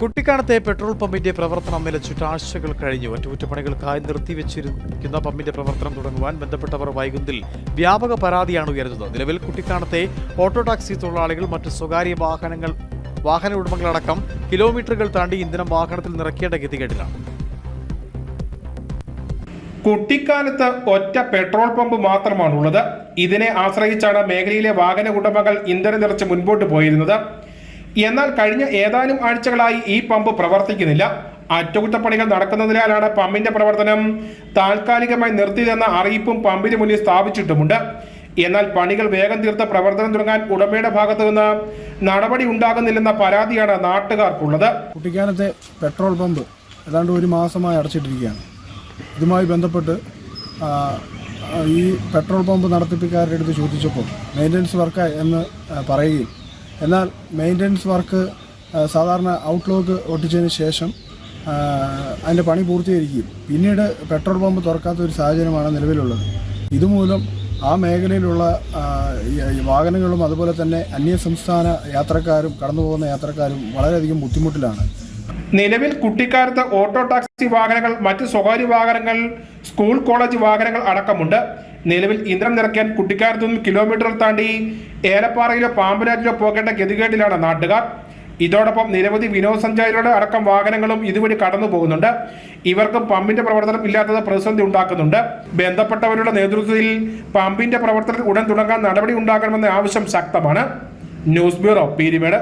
കുട്ടിക്കാനത്തെ petrol പമ്പിന്റെ പ്രവർത്തനം നിലച്ചിട്ട് ആഴ്ചകൾ കഴിഞ്ഞു. അറ്റകുറ്റപ്പണികൾക്കായി നിർത്തിവെച്ചിരിക്കുന്ന പമ്പിന്റെ പ്രവർത്തനം തുടങ്ങുവാൻ ബന്ധപ്പെട്ടവർ വൈകുന്നതിൽ വ്യാപക പരാതിയാണ് ഉയരുന്നത്. നിലവിൽ കുട്ടിക്കാനത്തെ ഓട്ടോ ടാക്സി തൊഴിലാളികൾ മറ്റ് സ്വകാര്യ വാഹന ഉടമകളടക്കം കിലോമീറ്ററുകൾ താണ്ടി ഇന്ധനം വാഹനത്തിൽ നിറയ്ക്കേണ്ട ഗതികേടിലാണ്. കുട്ടിക്കാനത്ത് ഒറ്റ പെട്രോൾ പമ്പ് മാത്രമാണുള്ളത്. ഇതിനെ ആശ്രയിച്ചാണ് മേഖലയിലെ വാഹന ഉടമകൾ ഇന്ധനം നിറച്ച് മുൻപോട്ട് പോയിരുന്നത്. എന്നാൽ കഴിഞ്ഞ ഏതാനും ആഴ്ചകളായി ഈ പമ്പ് പ്രവർത്തിക്കുന്നില്ല. അറ്റകുറ്റപ്പണികൾ നടക്കുന്നതിനാലാണ് പമ്പിന്റെ പ്രവർത്തനം താൽക്കാലികമായി നിർത്തിയതെന്ന അറിയിപ്പും പമ്പിന് മുന്നിൽ സ്ഥാപിച്ചിട്ടുമുണ്ട്. എന്നാൽ പണികൾ വേഗം തീർത്ത് പ്രവർത്തനം തുടങ്ങാൻ ഉടമയുടെ ഭാഗത്തു നിന്ന് നടപടി ഉണ്ടാകുന്നില്ലെന്ന പരാതിയാണ് നാട്ടുകാർക്കുള്ളത്. കുട്ടിക്കാനത്തെ പെട്രോൾ പമ്പ് ഏതാണ്ട് ഒരു മാസമായി അടച്ചിട്ടിരിക്കുകയാണ്. ഇതുമായി ബന്ധപ്പെട്ട് ഈ പെട്രോൾ പമ്പ് നടത്തിപ്പിക്കാരുടെ അടുത്ത് ചോദിച്ചപ്പോൾ മെയിൻ്റനൻസ് വർക്ക് എന്ന് പറയുകയും, എന്നാൽ മെയിൻ്റനൻസ് വർക്ക് സാധാരണ ഔട്ട്ലോക്ക് ഒട്ടിച്ചതിന് ശേഷം അതിൻ്റെ പണി പൂർത്തീകരിക്കുകയും പിന്നീട് പെട്രോൾ പമ്പ് തുറക്കാത്ത ഒരു സാഹചര്യമാണ് നിലവിലുള്ളത്. ഇതുമൂലം ആ മേഖലയിലുള്ള വാഹനങ്ങളും അതുപോലെ തന്നെ അന്യസംസ്ഥാന യാത്രക്കാരും കടന്നു പോകുന്ന യാത്രക്കാരും വളരെയധികം ബുദ്ധിമുട്ടിലാണ്. നിലവിൽ കുട്ടിക്കാനത്ത് ഓട്ടോ ടാക്സി വാഹനങ്ങൾ, മറ്റ് സ്വകാര്യ വാഹനങ്ങൾ, സ്കൂൾ കോളേജ് വാഹനങ്ങൾ അടക്കമുണ്ട്. നിലവിൽ ഇന്ധനം നിറയ്ക്കാൻ കുട്ടിക്കാനത്തു നിന്നും കിലോമീറ്റർ താണ്ടി ഏലപ്പാറയിലോ പാമ്പനാറ്റിലോ പോകേണ്ട ഗതികേടിലാണ് നാട്ടുകാർ. ഇതോടൊപ്പം നിരവധി വിനോദസഞ്ചാരികളുടെ അടക്കം വാഹനങ്ങളും ഇതുവഴി കടന്നു പോകുന്നുണ്ട്. ഇവർക്കും പമ്പിന്റെ പ്രവർത്തനം ഇല്ലാത്തത് പ്രതിസന്ധി ഉണ്ടാക്കുന്നുണ്ട്. ബന്ധപ്പെട്ടവരുടെ നേതൃത്വത്തിൽ പമ്പിന്റെ പ്രവർത്തനം ഉടൻ തുടങ്ങാൻ നടപടി ഉണ്ടാക്കണമെന്ന ആവശ്യം ശക്തമാണ്. News bureau, Peermade.